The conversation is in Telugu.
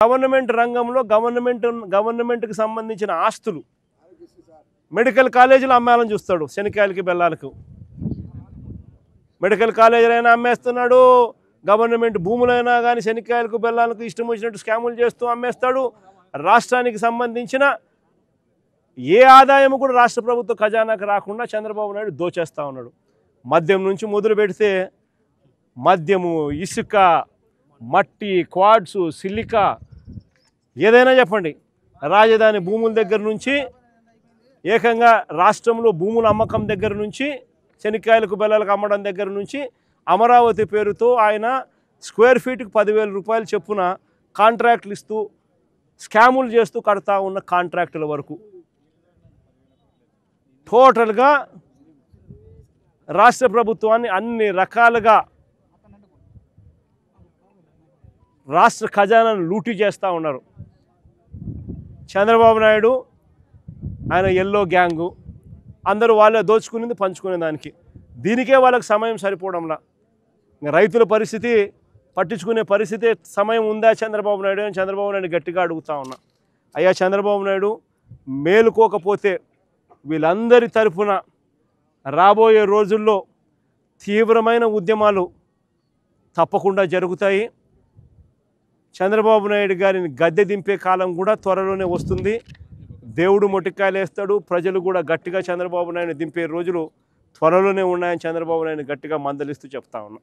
గవర్నమెంట్ రంగంలో గవర్నమెంట్కి సంబంధించిన ఆస్తులు మెడికల్ కాలేజీలు అమ్మాలని చూస్తాడు. శనికాయలకి బెల్లాలకు మెడికల్ కాలేజీలైనా అమ్మేస్తున్నాడు. గవర్నమెంట్ భూములైనా కానీ శనికాయలకు బెల్లాలకు ఇష్టం వచ్చినట్టు స్కాములు చేస్తూ అమ్మేస్తాడు. రాష్ట్రానికి సంబంధించిన ఏ ఆదాయం కూడా రాష్ట్ర ప్రభుత్వ ఖజానాకు రాకుండా చంద్రబాబు నాయుడు దోచేస్తూ ఉన్నాడు. మద్యం నుంచి మొదలు పెడితే మద్యము, ఇసుక, మట్టి, క్వాడ్స్, సిలికా, ఏదైనా చెప్పండి, రాజధాని భూముల దగ్గర నుంచి ఏకంగా రాష్ట్రంలో భూముల అమ్మకం దగ్గర నుంచి శనికాయలకు బెల్లాలకు అమ్మడం దగ్గర నుంచి అమరావతి పేరుతో ఆయన స్క్వేర్ ఫీట్కి 10,000 రూపాయలు చొప్పున కాంట్రాక్టులు ఇస్తూ స్కాములు చేస్తూ కడతా ఉన్న కాంట్రాక్టుల వరకు టోటల్గా రాష్ట్ర ప్రభుత్వాన్ని అన్ని రకాలుగా రాష్ట్ర ఖజానాను లూటీ చేస్తూ ఉన్నారు. చంద్రబాబు నాయుడు ఆయన ఎల్లో గ్యాంగు, అందరూ వాళ్ళే దోచుకునేది పంచుకునే దానికి. దీనికే వాళ్ళకి సమయం సరిపోవడంలా. రైతుల పరిస్థితి పట్టించుకునే పరిస్థితి సమయం ఉందా చంద్రబాబు నాయుడు అని చంద్రబాబు నాయుడు గట్టిగా అడుగుతా ఉన్నా. అయ్యా చంద్రబాబు నాయుడు, మేలుకోకపోతే వీళ్ళందరి తరఫున రాబోయే రోజుల్లో తీవ్రమైన ఉద్యమాలు తప్పకుండా జరుగుతాయి. చంద్రబాబు నాయుడు గారిని గద్దె దింపే కాలం కూడా త్వరలోనే వస్తుంది. దేవుడు మొటికాయలు వేస్తాడు. ప్రజలు కూడా గట్టిగా చంద్రబాబు నాయుడు దింపే రోజులు త్వరలోనే ఉన్నాయని చంద్రబాబు నాయుడు గట్టిగా మందలిస్తూ చెప్తా ఉన్నా.